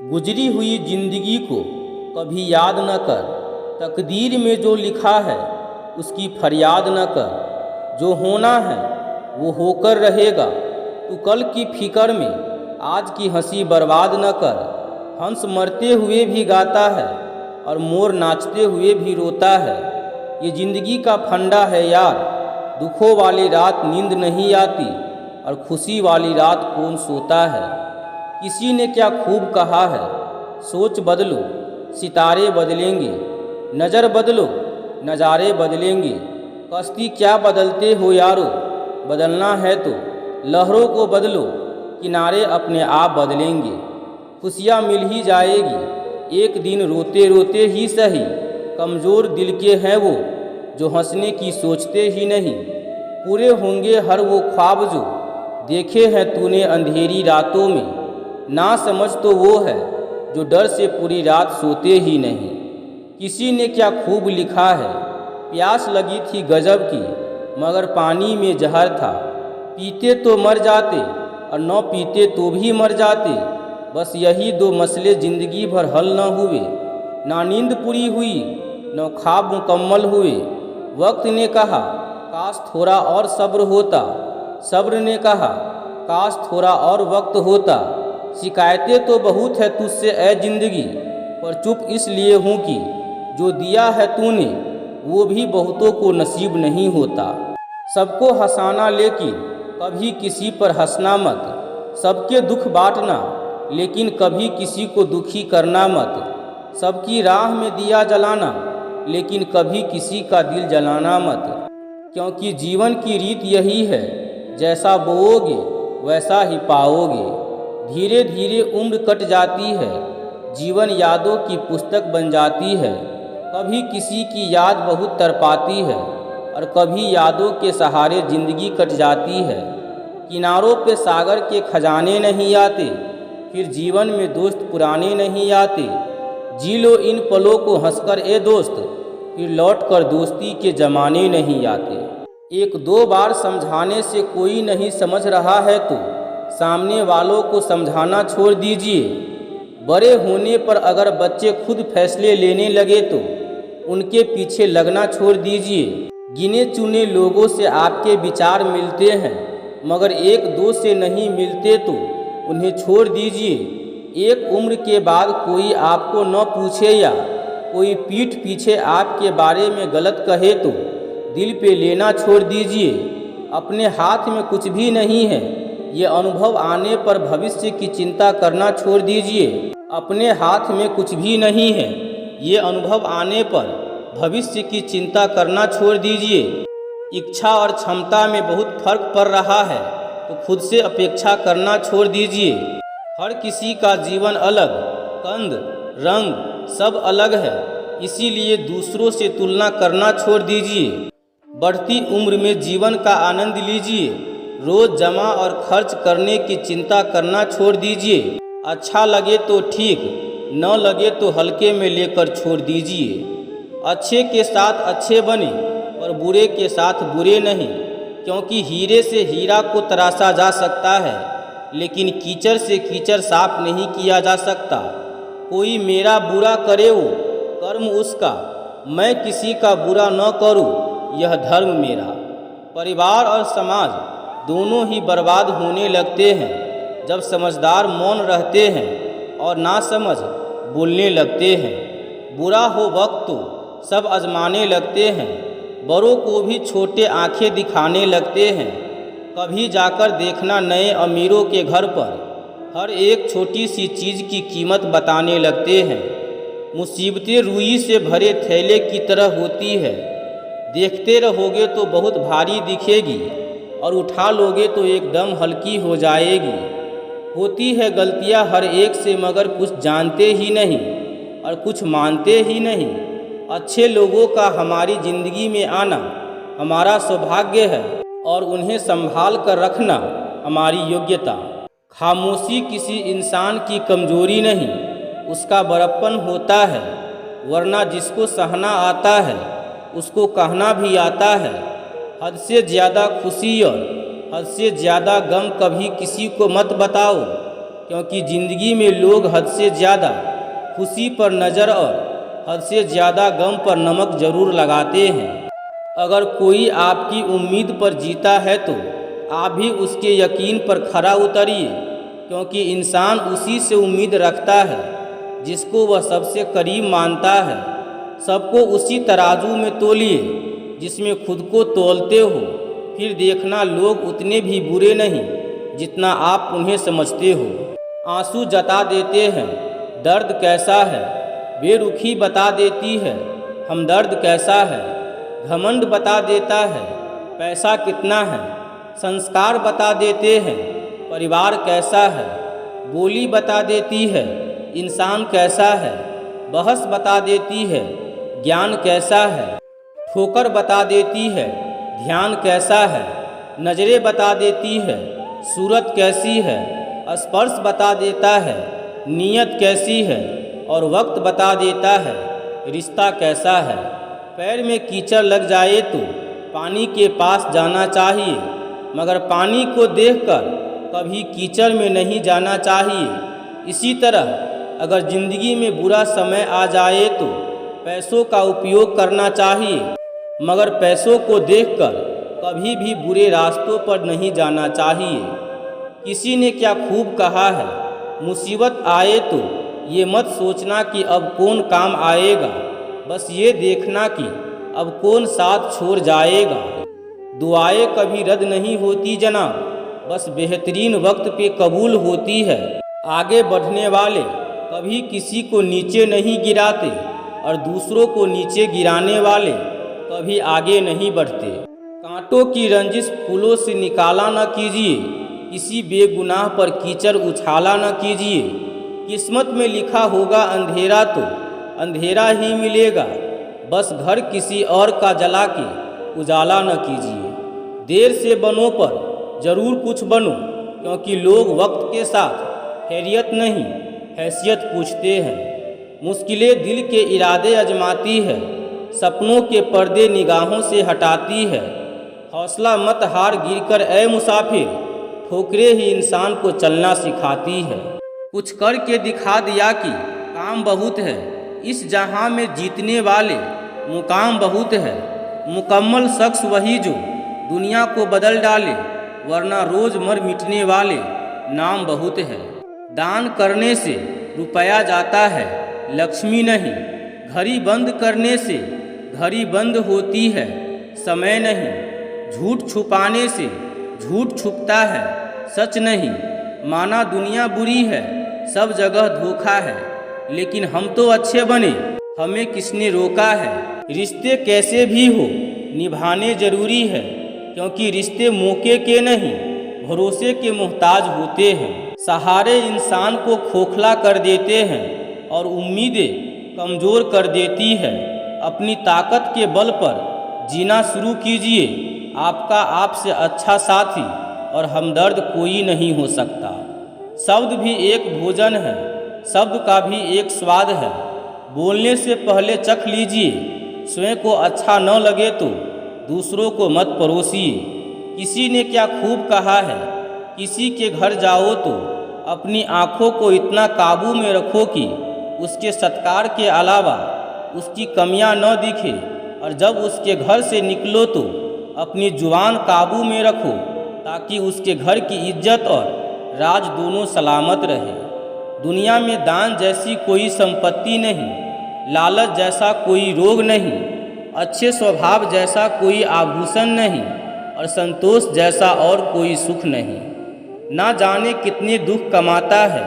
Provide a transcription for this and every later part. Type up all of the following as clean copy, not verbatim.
गुजरी हुई जिंदगी को कभी याद न कर। तकदीर में जो लिखा है उसकी फरियाद न कर। जो होना है वो होकर रहेगा। तू कल की फिक्र में आज की हंसी बर्बाद न कर। हंस मरते हुए भी गाता है और मोर नाचते हुए भी रोता है। ये जिंदगी का फंडा है यार। दुखों वाली रात नींद नहीं आती और खुशी वाली रात कौन सोता है। किसी ने क्या खूब कहा है, सोच बदलो सितारे बदलेंगे। नज़र बदलो नज़ारे बदलेंगे। कश्ती क्या बदलते हो यारो, बदलना है तो लहरों को बदलो, किनारे अपने आप बदलेंगे। खुशियाँ मिल ही जाएगी एक दिन रोते रोते ही सही। कमज़ोर दिल के हैं वो जो हंसने की सोचते ही नहीं। पूरे होंगे हर वो ख्वाब जो देखे हैं तूने अंधेरी रातों में। ना समझ तो वो है जो डर से पूरी रात सोते ही नहीं। किसी ने क्या खूब लिखा है, प्यास लगी थी गजब की मगर पानी में जहर था। पीते तो मर जाते और न पीते तो भी मर जाते। बस यही दो मसले ज़िंदगी भर हल न हुए। ना नींद पूरी हुई न ख्वाब मुकम्मल हुए। वक्त ने कहा काश थोड़ा और सब्र होता। सब्र ने कहा काश थोड़ा और वक्त होता। शिकायतें तो बहुत है तुझसे ऐ जिंदगी, पर चुप इसलिए हूँ कि जो दिया है तूने वो भी बहुतों को नसीब नहीं होता। सबको हंसाना लेकिन कभी किसी पर हंसना मत। सबके दुख बांटना लेकिन कभी किसी को दुखी करना मत। सबकी राह में दिया जलाना लेकिन कभी किसी का दिल जलाना मत। क्योंकि जीवन की रीत यही है, जैसा बोओगे वैसा ही पाओगे। धीरे धीरे उम्र कट जाती है, जीवन यादों की पुस्तक बन जाती है। कभी किसी की याद बहुत तड़पाती है और कभी यादों के सहारे ज़िंदगी कट जाती है। किनारों पे सागर के खजाने नहीं आते, फिर जीवन में दोस्त पुराने नहीं आते। जी लो इन पलों को हंसकर ए दोस्त, फिर लौट कर दोस्ती के ज़माने नहीं आते। एक दो बार समझाने से कोई नहीं समझ रहा है तो सामने वालों को समझाना छोड़ दीजिए। बड़े होने पर अगर बच्चे खुद फैसले लेने लगे तो उनके पीछे लगना छोड़ दीजिए। गिने चुने लोगों से आपके विचार मिलते हैं मगर एक दो से नहीं मिलते तो उन्हें छोड़ दीजिए। एक उम्र के बाद कोई आपको न पूछे या कोई पीठ पीछे आपके बारे में गलत कहे तो दिल पे लेना छोड़ दीजिए। अपने हाथ में कुछ भी नहीं है, ये अनुभव आने पर भविष्य की चिंता करना छोड़ दीजिए। अपने हाथ में कुछ भी नहीं है, ये अनुभव आने पर भविष्य की चिंता करना छोड़ दीजिए। इच्छा और क्षमता में बहुत फर्क पड़ रहा है तो खुद से अपेक्षा करना छोड़ दीजिए। हर किसी का जीवन अलग, कंद रंग सब अलग है, इसीलिए दूसरों से तुलना करना छोड़ दीजिए। बढ़ती उम्र में जीवन का आनंद लीजिए। रोज़ जमा और खर्च करने की चिंता करना छोड़ दीजिए। अच्छा लगे तो ठीक, न लगे तो हल्के में लेकर छोड़ दीजिए। अच्छे के साथ अच्छे बने और बुरे के साथ बुरे नहीं। क्योंकि हीरे से हीरा को तराशा जा सकता है लेकिन कीचड़ से कीचड़ साफ नहीं किया जा सकता। कोई मेरा बुरा करे वो कर्म उसका, मैं किसी का बुरा न करूं यह धर्म मेरा। परिवार और समाज दोनों ही बर्बाद होने लगते हैं जब समझदार मौन रहते हैं और नासमझ बोलने लगते हैं। बुरा हो वक्त तो सब आजमाने लगते हैं, बड़ों को भी छोटे आंखें दिखाने लगते हैं। कभी जाकर देखना नए अमीरों के घर पर हर एक छोटी सी चीज़ की कीमत बताने लगते हैं। मुसीबतें रुई से भरे थैले की तरह होती है, देखते रहोगे तो बहुत भारी दिखेगी और उठा लोगे तो एकदम हल्की हो जाएगी। होती है गलतियां हर एक से मगर कुछ जानते ही नहीं और कुछ मानते ही नहीं। अच्छे लोगों का हमारी ज़िंदगी में आना हमारा सौभाग्य है और उन्हें संभाल कर रखना हमारी योग्यता। खामोशी किसी इंसान की कमजोरी नहीं, उसका बड़प्पन होता है। वरना जिसको सहना आता है उसको कहना भी आता है। हद से ज़्यादा खुशी और हद से ज़्यादा गम कभी किसी को मत बताओ। क्योंकि ज़िंदगी में लोग हद से ज़्यादा खुशी पर नज़र और हद से ज़्यादा गम पर नमक ज़रूर लगाते हैं। अगर कोई आपकी उम्मीद पर जीता है तो आप भी उसके यकीन पर खरा उतरिए, क्योंकि इंसान उसी से उम्मीद रखता है जिसको वह सबसे करीब मानता है। सबको उसी तराजू में तोलिए जिसमें खुद को तोलते हो, फिर देखना लोग उतने भी बुरे नहीं जितना आप उन्हें समझते हो। आंसू जता देते हैं दर्द कैसा है, बेरुखी बता देती है हमदर्द कैसा है, घमंड बता देता है पैसा कितना है, संस्कार बता देते हैं परिवार कैसा है, बोली बता देती है इंसान कैसा है, बहस बता देती है ज्ञान कैसा है, ठोकर बता देती है ध्यान कैसा है, नज़रें बता देती है सूरत कैसी है, स्पर्श बता देता है नीयत कैसी है, और वक्त बता देता है रिश्ता कैसा है। पैर में कीचड़ लग जाए तो पानी के पास जाना चाहिए, मगर पानी को देखकर कभी कीचड़ में नहीं जाना चाहिए। इसी तरह अगर ज़िंदगी में बुरा समय आ जाए तो पैसों का उपयोग करना चाहिए, मगर पैसों को देखकर कभी भी बुरे रास्तों पर नहीं जाना चाहिए। किसी ने क्या खूब कहा है, मुसीबत आए तो ये मत सोचना कि अब कौन काम आएगा, बस ये देखना कि अब कौन साथ छोड़ जाएगा। दुआएं कभी रद्द नहीं होती जनाब, बस बेहतरीन वक्त पे कबूल होती है। आगे बढ़ने वाले कभी किसी को नीचे नहीं गिराते और दूसरों को नीचे गिराने वाले कभी आगे नहीं बढ़ते। कांटों की रंजिश फूलों से निकाला न कीजिए, किसी बेगुनाह पर कीचड़ उछाला न कीजिए। किस्मत में लिखा होगा अंधेरा तो अंधेरा ही मिलेगा, बस घर किसी और का जला के उजाला न कीजिए। देर से बनो पर ज़रूर कुछ बनो, क्योंकि लोग वक्त के साथ खैरियत नहीं हैसियत पूछते हैं। मुश्किलें दिल के इरादे आजमाती है, सपनों के पर्दे निगाहों से हटाती है। हौसला मत हार गिरकर ए मुसाफिर, ठोकरें ही इंसान को चलना सिखाती है। कुछ करके दिखा दिया कि काम बहुत है, इस जहां में जीतने वाले मुकाम बहुत है। मुकम्मल शख्स वही जो दुनिया को बदल डाले, वरना रोज मर मिटने वाले नाम बहुत है। दान करने से रुपया जाता है, लक्ष्मी नहीं। घड़ी बंद करने से घड़ी बंद होती है, समय नहीं। झूठ छुपाने से झूठ छुपता है, सच नहीं। माना दुनिया बुरी है, सब जगह धोखा है, लेकिन हम तो अच्छे बने, हमें किसने रोका है। रिश्ते कैसे भी हो निभाने जरूरी है, क्योंकि रिश्ते मौके के नहीं भरोसे के मोहताज होते हैं। सहारे इंसान को खोखला कर देते हैं और उम्मीदें कमज़ोर कर देती है। अपनी ताकत के बल पर जीना शुरू कीजिए। आपका आपसे अच्छा साथी और हमदर्द कोई नहीं हो सकता। शब्द भी एक भोजन है, शब्द का भी एक स्वाद है। बोलने से पहले चख लीजिए, स्वयं को अच्छा न लगे तो दूसरों को मत परोसिए। किसी ने क्या खूब कहा है, किसी के घर जाओ तो अपनी आँखों को इतना काबू में रखो कि उसके सत्कार के अलावा उसकी कमियां न दिखे, और जब उसके घर से निकलो तो अपनी जुबान काबू में रखो, ताकि उसके घर की इज्जत और राज दोनों सलामत रहे। दुनिया में दान जैसी कोई संपत्ति नहीं, लालच जैसा कोई रोग नहीं, अच्छे स्वभाव जैसा कोई आभूषण नहीं, और संतोष जैसा और कोई सुख नहीं। ना जाने कितने दुख कमाता है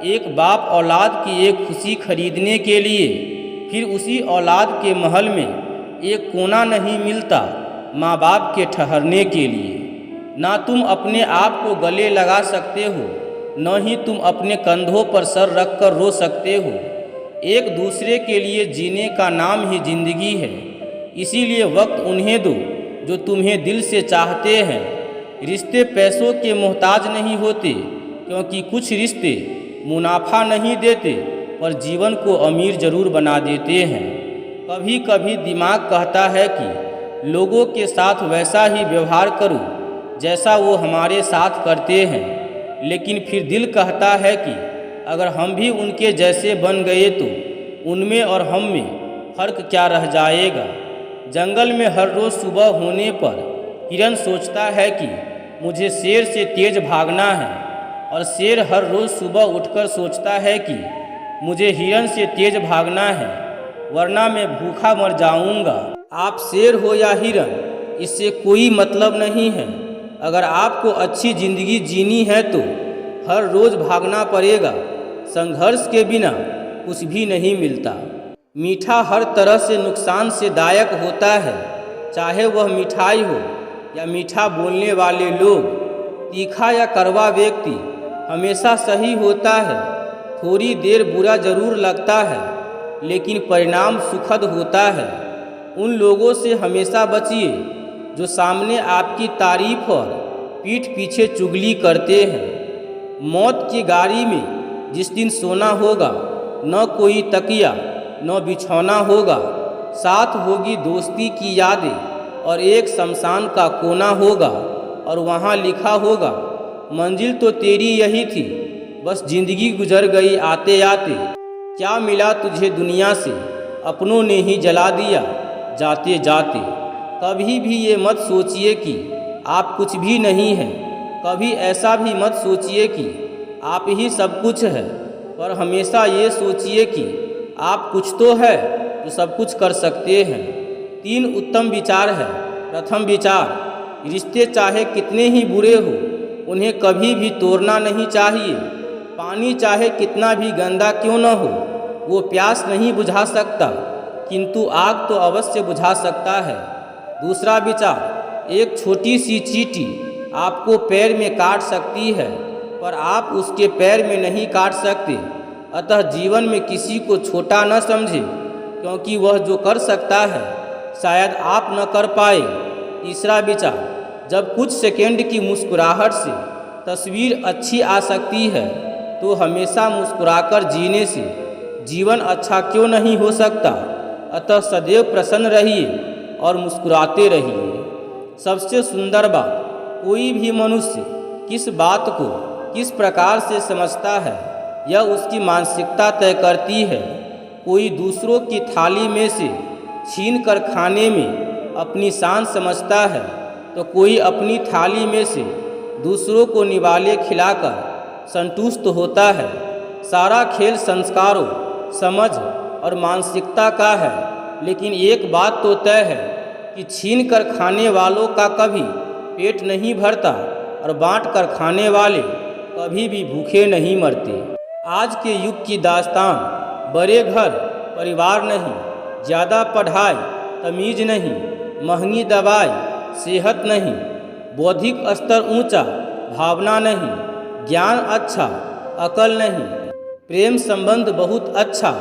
एक बाप औलाद की एक खुशी खरीदने के लिए, फिर उसी औलाद के महल में एक कोना नहीं मिलता माँ बाप के ठहरने के लिए। ना तुम अपने आप को गले लगा सकते हो, न ही तुम अपने कंधों पर सर रख कर रो सकते हो। एक दूसरे के लिए जीने का नाम ही जिंदगी है, इसीलिए वक्त उन्हें दो जो तुम्हें दिल से चाहते हैं। रिश्ते पैसों के मोहताज नहीं होते, क्योंकि कुछ रिश्ते मुनाफा नहीं देते पर जीवन को अमीर जरूर बना देते हैं। कभी कभी दिमाग कहता है कि लोगों के साथ वैसा ही व्यवहार करो जैसा वो हमारे साथ करते हैं, लेकिन फिर दिल कहता है कि अगर हम भी उनके जैसे बन गए तो उनमें और हम में फर्क क्या रह जाएगा। जंगल में हर रोज़ सुबह होने पर हिरन सोचता है कि मुझे शेर से तेज भागना है, और शेर हर रोज़ सुबह उठकर सोचता है कि मुझे हिरन से तेज भागना है, वरना मैं भूखा मर जाऊंगा। आप शेर हो या हिरन, इससे कोई मतलब नहीं है। अगर आपको अच्छी ज़िंदगी जीनी है तो हर रोज़ भागना पड़ेगा। संघर्ष के बिना कुछ भी नहीं मिलता। मीठा हर तरह से नुकसान से दायक होता है, चाहे वह मिठाई हो या मीठा बोलने वाले लोग। तीखा या कड़वा व्यक्ति हमेशा सही होता है। थोड़ी देर बुरा जरूर लगता है, लेकिन परिणाम सुखद होता है। उन लोगों से हमेशा बचिए जो सामने आपकी तारीफ और पीठ पीछे चुगली करते हैं। मौत की गाड़ी में जिस दिन सोना होगा, न कोई तकिया न बिछौना होगा, साथ होगी दोस्ती की यादें और एक शमशान का कोना होगा, और वहाँ लिखा होगा मंजिल तो तेरी यही थी, बस जिंदगी गुजर गई आते आते। क्या मिला तुझे दुनिया से, अपनों ने ही जला दिया जाते जाते। कभी भी ये मत सोचिए कि आप कुछ भी नहीं हैं। कभी ऐसा भी मत सोचिए कि आप ही सब कुछ है, पर हमेशा ये सोचिए कि आप कुछ तो है जो सब कुछ कर सकते हैं। 3 उत्तम विचार है। प्रथम विचार, रिश्ते चाहे कितने ही बुरे हो, उन्हें कभी भी तोड़ना नहीं चाहिए। पानी चाहे कितना भी गंदा क्यों न हो, वो प्यास नहीं बुझा सकता, किंतु आग तो अवश्य बुझा सकता है। दूसरा विचार, एक छोटी सी चींटी आपको पैर में काट सकती है, पर आप उसके पैर में नहीं काट सकते। अतः जीवन में किसी को छोटा न समझे, क्योंकि वह जो कर सकता है शायद आप न कर पाए। तीसरा विचार, जब कुछ सेकंड की मुस्कुराहट से तस्वीर अच्छी आ सकती है, तो हमेशा मुस्कुराकर जीने से जीवन अच्छा क्यों नहीं हो सकता। अतः सदैव प्रसन्न रहिए और मुस्कुराते रहिए। सबसे सुंदर बात, कोई भी मनुष्य किस बात को किस प्रकार से समझता है, यह उसकी मानसिकता तय करती है। कोई दूसरों की थाली में से छीन कर खाने में अपनी शान समझता है, तो कोई अपनी थाली में से दूसरों को निवाले खिलाकर संतुष्ट होता है। सारा खेल संस्कारों, समझ और मानसिकता का है, लेकिन एक बात तो तय है कि छीन कर खाने वालों का कभी पेट नहीं भरता, और बांट कर खाने वाले कभी भी भूखे नहीं मरते। आज के युग की दास्तान, बड़े घर परिवार नहीं, ज़्यादा पढ़ाई तमीज़ नहीं, महंगी दवाई सेहत नहीं, बौद्धिक स्तर ऊंचा भावना नहीं, ज्ञान अच्छा अकल नहीं, प्रेम संबंध बहुत अच्छा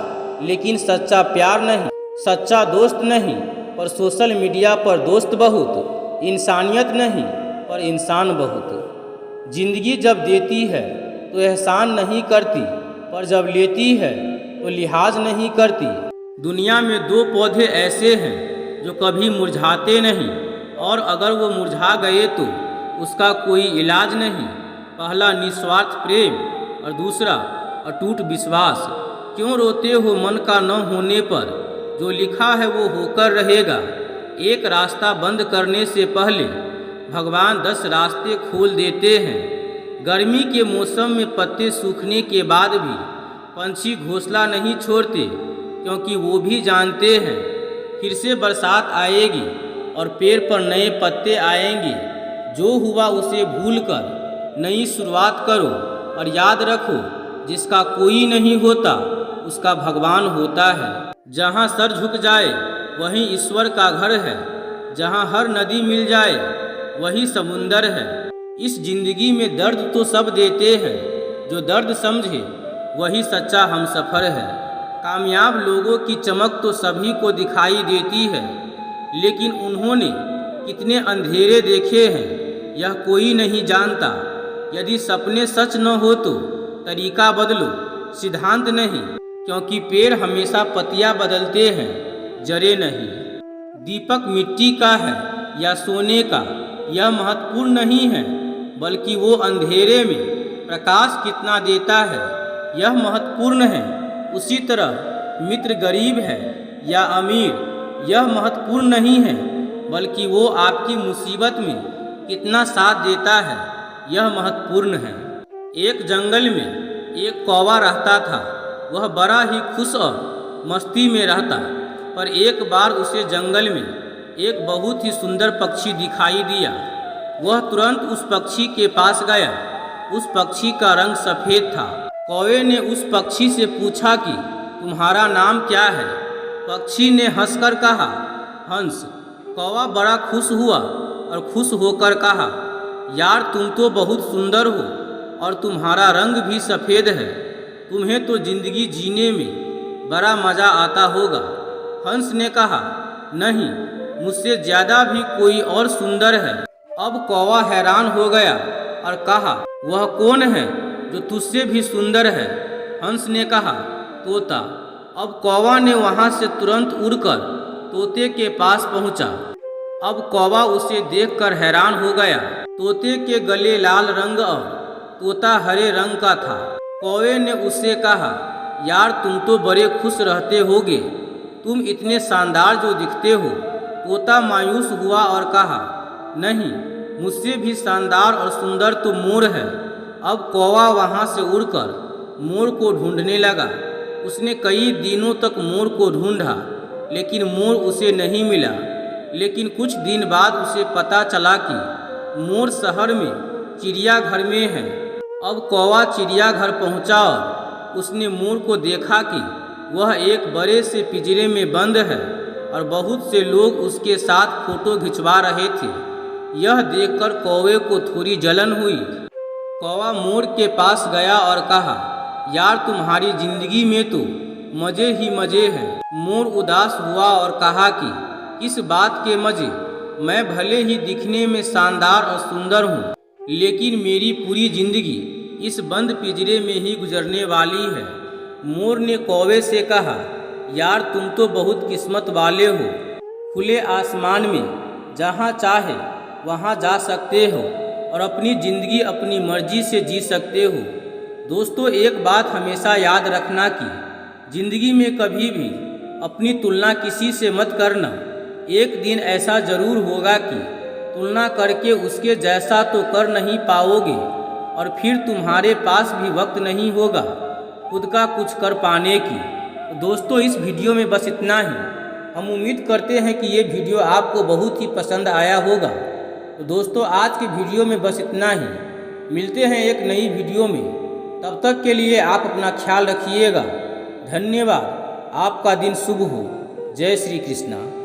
लेकिन सच्चा प्यार नहीं, सच्चा दोस्त नहीं पर सोशल मीडिया पर दोस्त बहुत, इंसानियत नहीं पर इंसान बहुत। जिंदगी जब देती है तो एहसान नहीं करती, पर जब लेती है तो लिहाज नहीं करती। दुनिया में 2 पौधे ऐसे हैं जो कभी मुरझाते नहीं, और अगर वो मुरझा गए तो उसका कोई इलाज नहीं। पहला निस्वार्थ प्रेम और दूसरा अटूट विश्वास। क्यों रोते हो मन का न होने पर, जो लिखा है वो होकर रहेगा। एक रास्ता बंद करने से पहले भगवान 10 रास्ते खोल देते हैं। गर्मी के मौसम में पत्ते सूखने के बाद भी पंछी घोंसला नहीं छोड़ते, क्योंकि वो भी जानते हैं फिर से बरसात आएगी और पेड़ पर नए पत्ते आएंगे। जो हुआ उसे भूलकर नई शुरुआत करो, और याद रखो जिसका कोई नहीं होता उसका भगवान होता है। जहाँ सर झुक जाए वहीं ईश्वर का घर है, जहाँ हर नदी मिल जाए वही समुंदर है। इस जिंदगी में दर्द तो सब देते हैं, जो दर्द समझे वही सच्चा हमसफर है। कामयाब लोगों की चमक तो सभी को दिखाई देती है, लेकिन उन्होंने कितने अंधेरे देखे हैं यह कोई नहीं जानता। यदि सपने सच न हो तो तरीका बदलो, सिद्धांत नहीं, क्योंकि पेड़ हमेशा पत्तियां बदलते हैं, जड़ें नहीं। दीपक मिट्टी का है या सोने का, यह महत्वपूर्ण नहीं है, बल्कि वो अंधेरे में प्रकाश कितना देता है यह महत्वपूर्ण है। उसी तरह मित्र गरीब है या अमीर यह महत्वपूर्ण नहीं है, बल्कि वो आपकी मुसीबत में कितना साथ देता है यह महत्वपूर्ण है। एक जंगल में एक कौवा रहता था। वह बड़ा ही खुश और मस्ती में रहता, पर एक बार उसे जंगल में एक बहुत ही सुंदर पक्षी दिखाई दिया। वह तुरंत उस पक्षी के पास गया। उस पक्षी का रंग सफ़ेद था। कौवे ने उस पक्षी से पूछा कि तुम्हारा नाम क्या है? पक्षी ने हंसकर कहा, हंस। कौवा बड़ा खुश हुआ और खुश होकर कहा, यार तुम तो बहुत सुंदर हो और तुम्हारा रंग भी सफ़ेद है। तुम्हें तो जिंदगी जीने में बड़ा मज़ा आता होगा। हंस ने कहा, नहीं, मुझसे ज़्यादा भी कोई और सुंदर है। अब कौवा हैरान हो गया और कहा, वह कौन है जो तुझसे भी सुंदर है? हंस ने कहा, तोता। अब कौवा ने वहाँ से तुरंत उड़कर तोते के पास पहुँचा। अब कौवा उसे देखकर हैरान हो गया। तोते के गले लाल रंग और तोता हरे रंग का था। कौवे ने उससे कहा, यार तुम तो बड़े खुश रहते होगे, तुम इतने शानदार जो दिखते हो। तोता मायूस हुआ और कहा, नहीं, मुझसे भी शानदार और सुंदर तो मोर है। अब कौवा वहाँ से उड़कर मोर को ढूंढने लगा। उसने कई दिनों तक मोर को ढूंढा, लेकिन मोर उसे नहीं मिला। लेकिन कुछ दिन बाद उसे पता चला कि मोर शहर में चिड़ियाघर में है। अब कौवा चिड़ियाघर पहुँचा और उसने मोर को देखा कि वह एक बड़े से पिंजरे में बंद है और बहुत से लोग उसके साथ फोटो खिंचवा रहे थे। यह देखकर कौवे को थोड़ी जलन हुई। कौवा मोर के पास गया और कहा, यार तुम्हारी जिंदगी में तो मज़े ही मज़े हैं। मोर उदास हुआ और कहा कि किस बात के मज़े? मैं भले ही दिखने में शानदार और सुंदर हूँ, लेकिन मेरी पूरी जिंदगी इस बंद पिंजरे में ही गुजरने वाली है। मोर ने कौवे से कहा, यार तुम तो बहुत किस्मत वाले हो। खुले आसमान में जहाँ चाहे वहाँ जा सकते हो और अपनी ज़िंदगी अपनी मर्जी से जी सकते हो। दोस्तों, एक बात हमेशा याद रखना कि ज़िंदगी में कभी भी अपनी तुलना किसी से मत करना। एक दिन ऐसा ज़रूर होगा कि तुलना करके उसके जैसा तो कर नहीं पाओगे और फिर तुम्हारे पास भी वक्त नहीं होगा खुद का कुछ कर पाने की। दोस्तों, इस वीडियो में बस इतना ही। हम उम्मीद करते हैं कि ये वीडियो आपको बहुत ही पसंद आया होगा। तो दोस्तों, आज के वीडियो में बस इतना ही। मिलते हैं एक नई वीडियो में। तब तक के लिए आप अपना ख्याल रखिएगा। धन्यवाद। आपका दिन शुभ हो। जय श्री कृष्णा।